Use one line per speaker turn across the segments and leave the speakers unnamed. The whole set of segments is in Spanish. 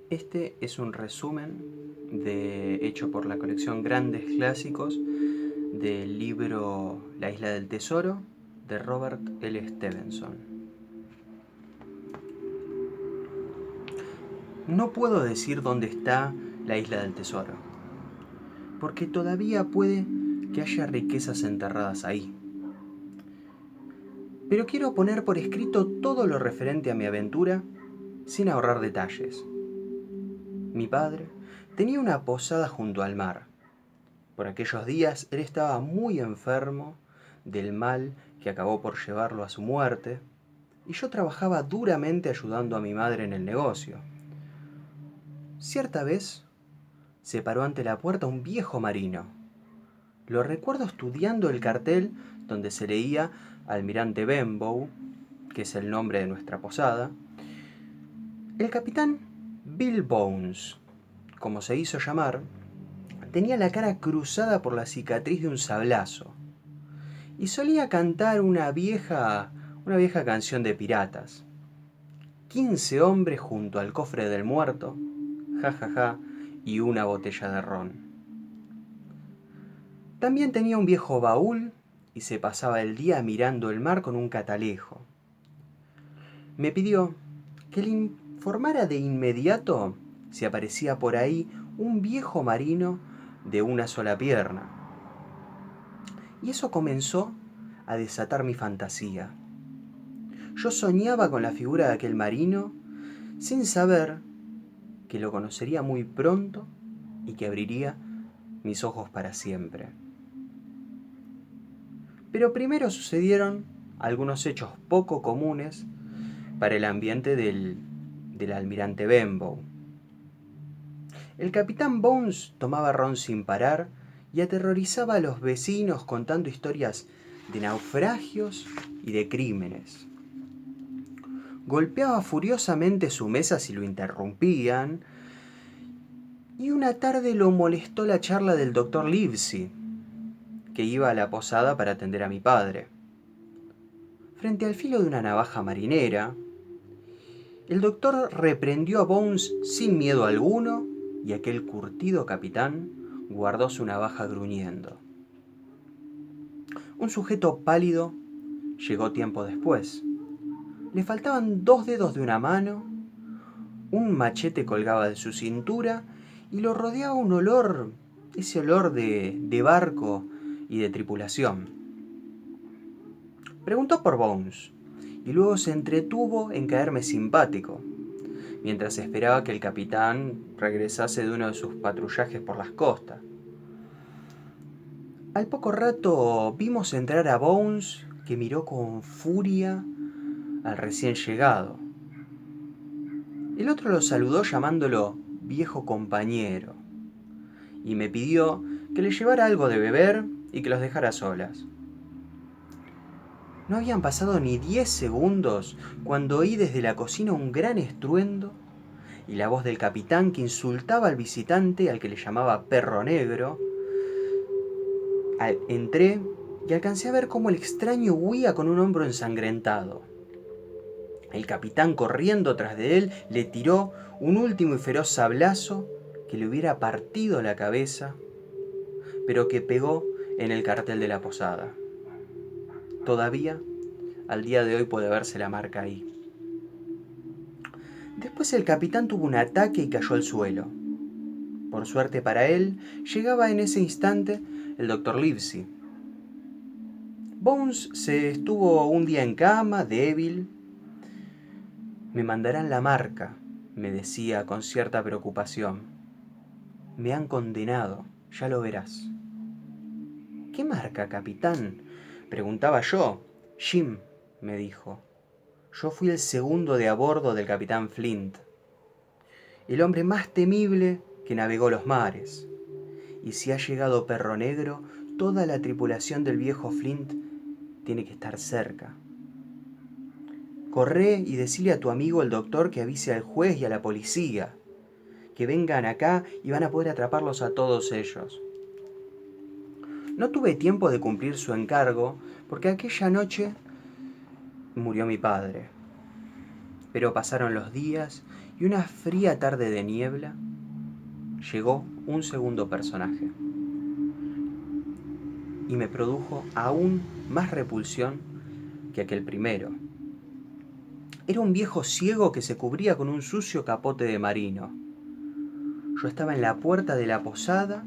Este es un resumen hecho por la colección Grandes Clásicos del libro La Isla del Tesoro de Robert L. Stevenson. No puedo decir dónde está la Isla del Tesoro, porque todavía puede que haya riquezas enterradas ahí. Pero quiero poner por escrito todo lo referente a mi aventura sin ahorrar detalles. Mi padre tenía una posada junto al mar. Por aquellos días él estaba muy enfermo del mal que acabó por llevarlo a su muerte, y yo trabajaba duramente ayudando a mi madre en el negocio. Cierta vez se paró ante la puerta un viejo marino. Lo recuerdo estudiando el cartel donde se leía Almirante Benbow, que es el nombre de nuestra posada. El capitán Bill Bones, como se hizo llamar, tenía la cara cruzada por la cicatriz de un sablazo y solía cantar una vieja canción de piratas. 15 hombres junto al cofre del muerto, ja ja ja, y una botella de ron. También tenía un viejo baúl y se pasaba el día mirando el mar con un catalejo. Me pidió que le informara de inmediato si aparecía por ahí un viejo marino de una sola pierna. Y eso comenzó a desatar mi fantasía. Yo soñaba con la figura de aquel marino sin saber que lo conocería muy pronto y que abriría mis ojos para siempre. Pero primero sucedieron algunos hechos poco comunes para el ambiente del almirante Benbow. El capitán Bones tomaba ron sin parar y aterrorizaba a los vecinos contando historias de naufragios y de crímenes. Golpeaba furiosamente su mesa si lo interrumpían, y una tarde lo molestó la charla del doctor Livesey, que iba a la posada para atender a mi padre. Frente al filo de una navaja marinera, el doctor reprendió a Bones sin miedo alguno, y aquel curtido capitán guardó su navaja gruñendo. Un sujeto pálido llegó tiempo después. Le faltaban 2 dedos de una mano, un machete colgaba de su cintura y lo rodeaba un olor, ese olor de barco y de tripulación. Preguntó por Bones y luego se entretuvo en caerme simpático, mientras esperaba que el capitán regresase de uno de sus patrullajes por las costas. Al poco rato vimos entrar a Bones, que miró con furia al recién llegado. El otro lo saludó llamándolo viejo compañero y me pidió que le llevara algo de beber y que los dejara solas. No habían pasado ni 10 segundos cuando oí desde la cocina un gran estruendo y la voz del capitán que insultaba al visitante, al que le llamaba perro negro. Entré y alcancé a ver cómo el extraño huía con un hombro ensangrentado. El capitán, corriendo tras de él, le tiró un último y feroz sablazo que le hubiera partido la cabeza, pero que pegó en el cartel de la posada. Todavía, al día de hoy, puede verse la marca ahí. Después el capitán tuvo un ataque y cayó al suelo. Por suerte para él, llegaba en ese instante el doctor Livesey. Bones se estuvo un día en cama, débil. Me mandarán la marca, me decía con cierta preocupación. Me han condenado, ya lo verás. ¿Qué marca, capitán?, preguntaba yo. Jim, me dijo. Yo fui el segundo de a bordo del capitán Flint, el hombre más temible que navegó los mares. Y si ha llegado Perro Negro, toda la tripulación del viejo Flint tiene que estar cerca. Corré y decile a tu amigo el doctor que avise al juez y a la policía, que vengan acá y van a poder atraparlos a todos ellos. No tuve tiempo de cumplir su encargo porque aquella noche murió mi padre. Pero pasaron los días Y una fría tarde de niebla llegó un segundo personaje y me produjo aún más repulsión que aquel primero. Era un viejo ciego que se cubría con un sucio capote de marino. Yo estaba en la puerta de la posada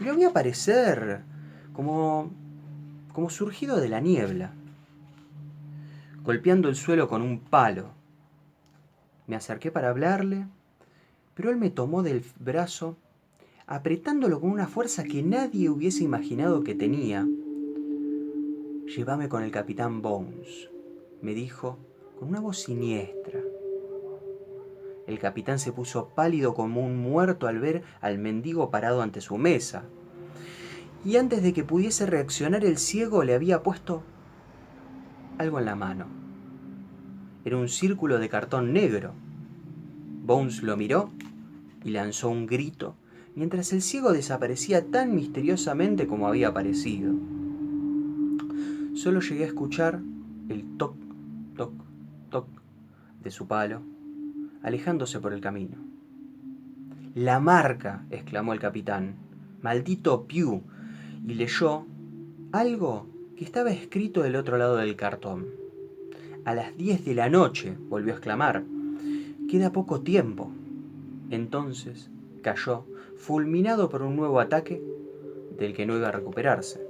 y lo vi aparecer como surgido de la niebla, golpeando el suelo con un palo. Me acerqué para hablarle, pero él me tomó del brazo, apretándolo con una fuerza que nadie hubiese imaginado que tenía. «Llévame con el capitán Bones», me dijo con una voz siniestra. El capitán se puso pálido como un muerto al ver al mendigo parado ante su mesa. Y antes de que pudiese reaccionar, el ciego le había puesto algo en la mano. Era un círculo de cartón negro. Bones lo miró y lanzó un grito, mientras el ciego desaparecía tan misteriosamente como había aparecido. Solo llegué a escuchar el toc, toc, toc de su palo, alejándose por el camino. «La marca», exclamó el capitán. «Maldito Pew», y leyó algo que estaba escrito del otro lado del cartón. «A las 10 de la noche», volvió a exclamar. «Queda poco tiempo». Entonces cayó, fulminado por un nuevo ataque del que no iba a recuperarse.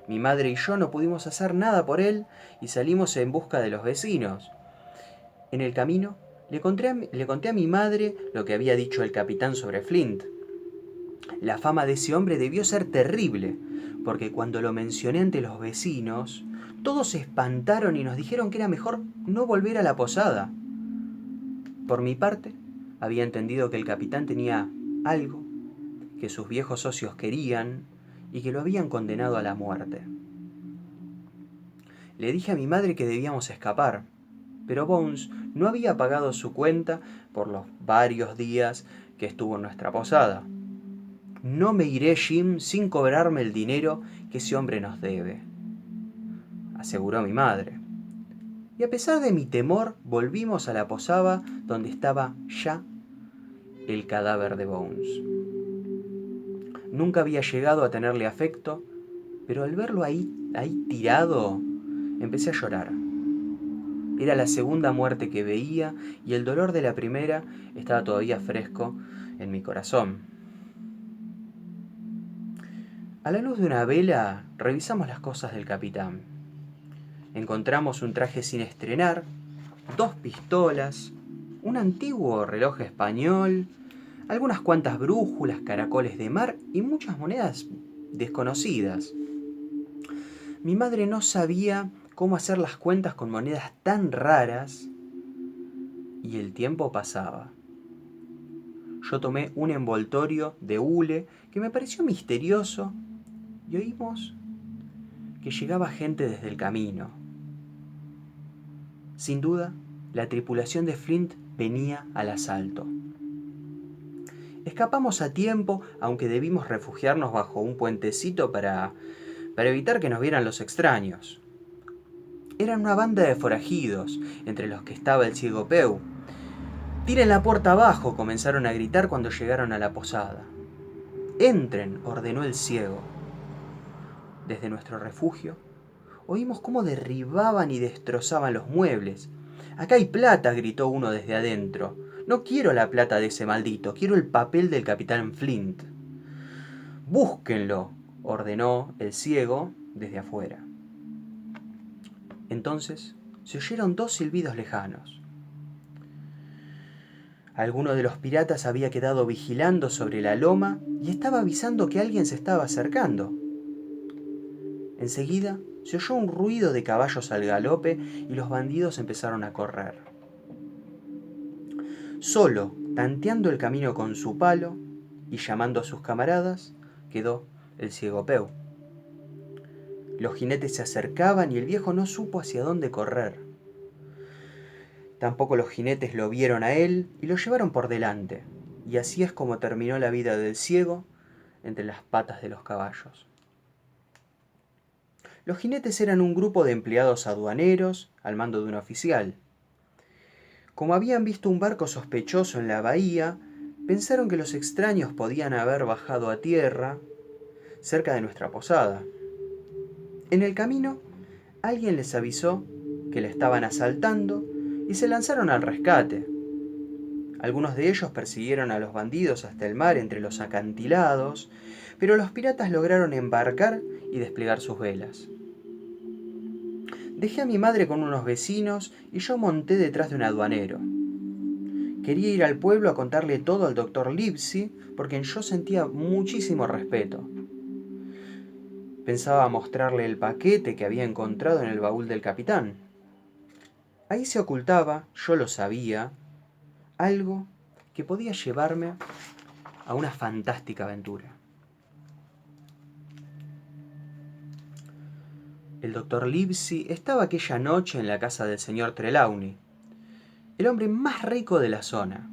Mi madre y yo no pudimos hacer nada por él y salimos en busca de los vecinos. En el camino le conté a mi madre lo que había dicho el capitán sobre Flint. La fama de ese hombre debió ser terrible, porque cuando lo mencioné ante los vecinos, todos se espantaron y nos dijeron que era mejor no volver a la posada. Por mi parte, había entendido que el capitán tenía algo que sus viejos socios querían y que lo habían condenado a la muerte. Le dije a mi madre que debíamos escapar, pero Bones no había pagado su cuenta por los varios días que estuvo en nuestra posada. «No me iré, Jim, sin cobrarme el dinero que ese hombre nos debe», aseguró mi madre. Y a pesar de mi temor, volvimos a la posada donde estaba ya el cadáver de Bones. Nunca había llegado a tenerle afecto, pero al verlo ahí tirado, empecé a llorar. Era la segunda muerte que veía y el dolor de la primera estaba todavía fresco en mi corazón. A la luz de una vela, revisamos las cosas del capitán. Encontramos un traje sin estrenar, 2 pistolas, un antiguo reloj español, algunas cuantas brújulas, caracoles de mar y muchas monedas desconocidas. Mi madre no sabía cómo hacer las cuentas con monedas tan raras y el tiempo pasaba. Yo tomé un envoltorio de hule que me pareció misterioso y oímos que llegaba gente desde el camino. Sin duda, la tripulación de Flint venía al asalto. Escapamos a tiempo, aunque debimos refugiarnos bajo un puentecito para evitar que nos vieran los extraños. Eran una banda de forajidos, entre los que estaba el ciego Pew. «Tiren la puerta abajo», comenzaron a gritar cuando llegaron a la posada. «Entren», ordenó el ciego. Desde nuestro refugio, oímos cómo derribaban y destrozaban los muebles. «Acá hay plata», gritó uno desde adentro. «No quiero la plata de ese maldito, quiero el papel del capitán Flint». «Búsquenlo», ordenó el ciego desde afuera. Entonces se oyeron 2 silbidos lejanos. Alguno de los piratas había quedado vigilando sobre la loma y estaba avisando que alguien se estaba acercando. Enseguida se oyó un ruido de caballos al galope y los bandidos empezaron a correr. Solo, tanteando el camino con su palo y llamando a sus camaradas, quedó el ciego Pew. Los jinetes se acercaban y el viejo no supo hacia dónde correr. Tampoco los jinetes lo vieron a él y lo llevaron por delante. Y así es como terminó la vida del ciego entre las patas de los caballos. Los jinetes eran un grupo de empleados aduaneros al mando de un oficial. Como habían visto un barco sospechoso en la bahía, pensaron que los extraños podían haber bajado a tierra cerca de nuestra posada. En el camino, alguien les avisó que le estaban asaltando y se lanzaron al rescate. Algunos de ellos persiguieron a los bandidos hasta el mar entre los acantilados, pero los piratas lograron embarcar y desplegar sus velas. Dejé a mi madre con unos vecinos y yo monté detrás de un aduanero. Quería ir al pueblo a contarle todo al doctor Livesey, por quien yo sentía muchísimo respeto. Pensaba mostrarle el paquete que había encontrado en el baúl del capitán. Ahí se ocultaba, yo lo sabía, algo que podía llevarme a una fantástica aventura. El doctor Livesey estaba aquella noche en la casa del señor Trelawney, el hombre más rico de la zona.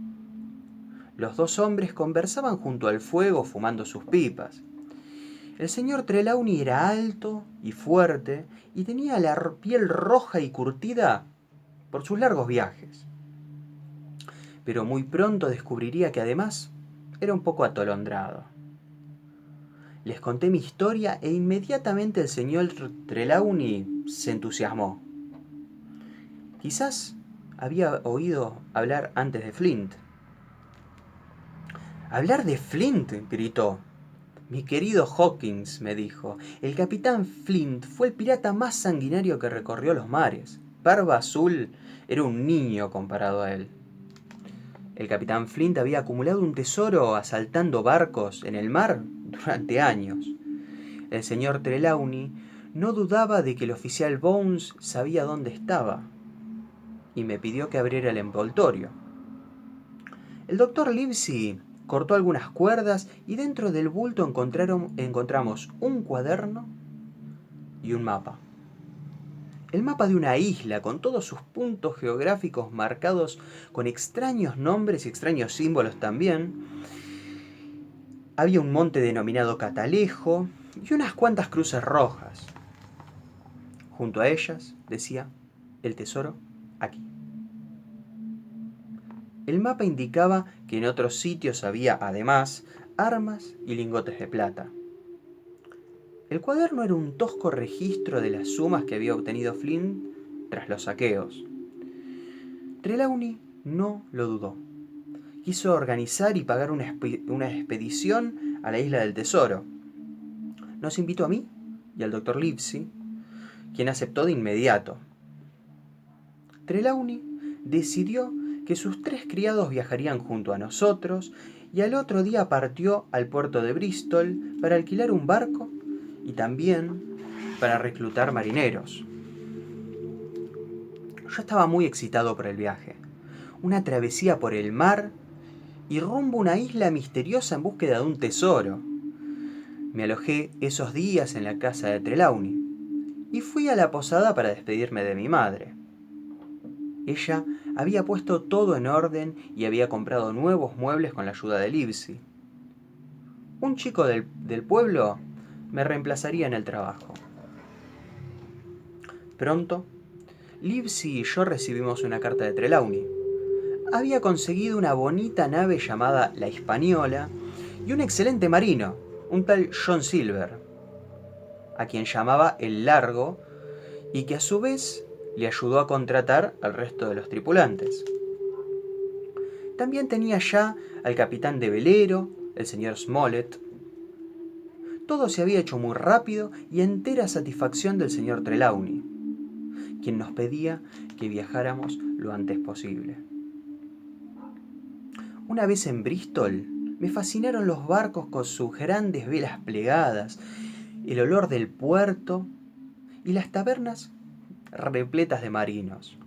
Los dos hombres conversaban junto al fuego fumando sus pipas. El señor Trelawney era alto y fuerte y tenía la piel roja y curtida por sus largos viajes. Pero muy pronto descubriría que además era un poco atolondrado. Les conté mi historia e inmediatamente el señor Trelawney se entusiasmó. Quizás había oído hablar antes de Flint. ¿Hablar de Flint?, gritó. Mi querido Hawkins, me dijo, el capitán Flint fue el pirata más sanguinario que recorrió los mares. Barba Azul era un niño comparado a él. El capitán Flint había acumulado un tesoro asaltando barcos en el mar durante años. El señor Trelawney no dudaba de que el oficial Bones sabía dónde estaba y me pidió que abriera el envoltorio. El doctor Livesey cortó algunas cuerdas y dentro del bulto encontramos un cuaderno y un mapa. El mapa de una isla con todos sus puntos geográficos marcados con extraños nombres y extraños símbolos también. Había un monte denominado Catalejo y unas cuantas cruces rojas. Junto a ellas decía, el tesoro aquí. El mapa indicaba que en otros sitios había, además, armas y lingotes de plata. El cuaderno era un tosco registro de las sumas que había obtenido Flint tras los saqueos. Trelawney no lo dudó. Quiso organizar y pagar una expedición a la isla del tesoro. Nos invitó a mí y al doctor Livesey, quien aceptó de inmediato. Trelawney decidió que sus 3 criados viajarían junto a nosotros y al otro día partió al puerto de Bristol para alquilar un barco y también para reclutar marineros. Yo estaba muy excitado por el viaje. Una travesía por el mar y rumbo a una isla misteriosa en búsqueda de un tesoro. Me alojé esos días en la casa de Trelawney y fui a la posada para despedirme de mi madre. Ella había puesto todo en orden y había comprado nuevos muebles con la ayuda de Livesey. Un chico del pueblo me reemplazaría en el trabajo. Pronto, Livesey y yo recibimos una carta de Trelawney. Había conseguido una bonita nave llamada La Hispaniola y un excelente marino, un tal John Silver, a quien llamaba El Largo y que a su vez le ayudó a contratar al resto de los tripulantes. También tenía ya al capitán de velero, el señor Smollett. Todo se había hecho muy rápido y entera satisfacción del señor Trelawney, quien nos pedía que viajáramos lo antes posible. Una vez en Bristol, me fascinaron los barcos con sus grandes velas plegadas, el olor del puerto y las tabernas repletas de marinos.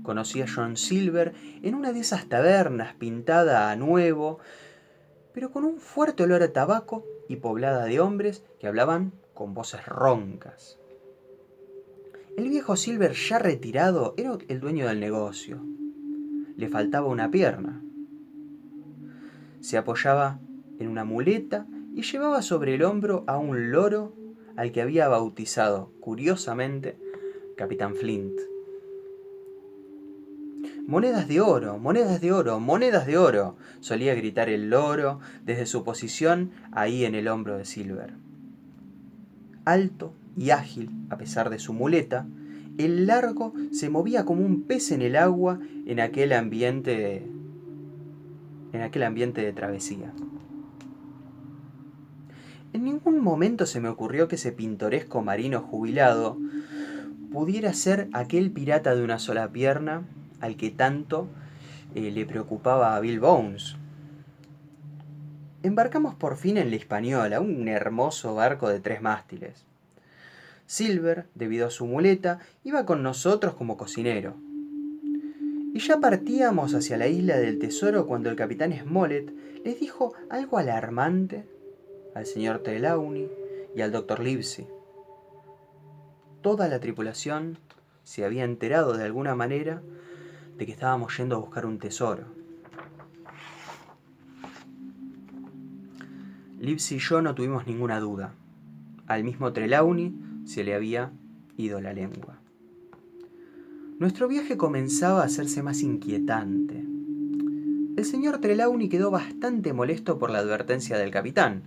Conocí a John Silver en una de esas tabernas pintada a nuevo, pero con un fuerte olor a tabaco y poblada de hombres que hablaban con voces roncas. El viejo Silver, ya retirado, era el dueño del negocio. Le faltaba una pierna. Se apoyaba en una muleta y llevaba sobre el hombro a un loro al que había bautizado, curiosamente, Capitán Flint. «Monedas de oro, monedas de oro, monedas de oro», solía gritar el loro desde su posición ahí en el hombro de Silver. Alto y ágil, a pesar de su muleta, el largo se movía como un pez en el agua en aquel ambiente de travesía. En ningún momento se me ocurrió que ese pintoresco marino jubilado pudiera ser aquel pirata de una sola pierna al que tanto le preocupaba a Bill Bones. Embarcamos por fin en la Hispaniola, un hermoso barco de 3 mástiles. Silver, debido a su muleta, iba con nosotros como cocinero. Y ya partíamos hacia la isla del tesoro cuando el capitán Smollett les dijo algo alarmante al señor Trelawney y al doctor Livesey. Toda la tripulación se había enterado de alguna manera de que estábamos yendo a buscar un tesoro. Livesey y yo no tuvimos ninguna duda. Al mismo Trelawney se le había ido la lengua. Nuestro viaje comenzaba a hacerse más inquietante. El señor Trelawney quedó bastante molesto por la advertencia del capitán,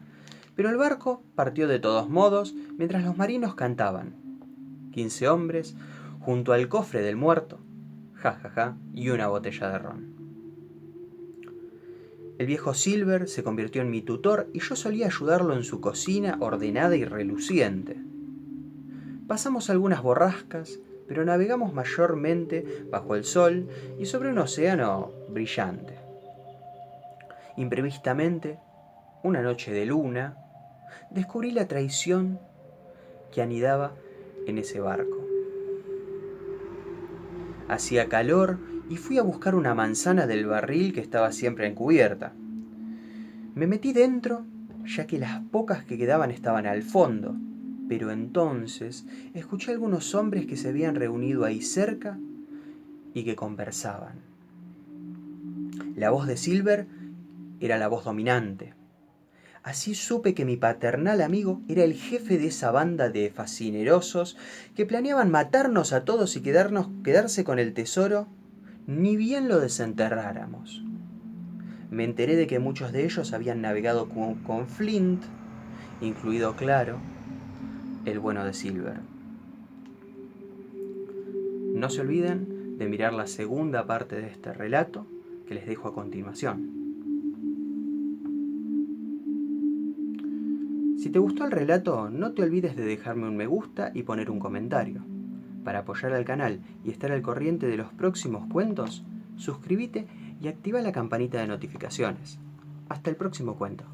pero el barco partió de todos modos mientras los marinos cantaban. 15 hombres junto al cofre del muerto, jajaja, y una botella de ron. El viejo Silver se convirtió en mi tutor y yo solía ayudarlo en su cocina ordenada y reluciente. Pasamos algunas borrascas, pero navegamos mayormente bajo el sol y sobre un océano brillante. Imprevistamente, una noche de luna, descubrí la traición que anidaba en ese barco. Hacía calor y fui a buscar una manzana del barril que estaba siempre encubierta. Me metí dentro, ya que las pocas que quedaban estaban al fondo, pero entonces escuché a algunos hombres que se habían reunido ahí cerca y que conversaban. La voz de Silver era la voz dominante. Así supe que mi paternal amigo era el jefe de esa banda de fascinerosos que planeaban matarnos a todos y quedarse con el tesoro, ni bien lo desenterráramos. Me enteré de que muchos de ellos habían navegado con Flint, incluido, claro, el bueno de Silver. No se olviden de mirar la segunda parte de este relato que les dejo a continuación. Si te gustó el relato, no te olvides de dejarme un me gusta y poner un comentario. Para apoyar al canal y estar al corriente de los próximos cuentos, suscríbete y activa la campanita de notificaciones. Hasta el próximo cuento.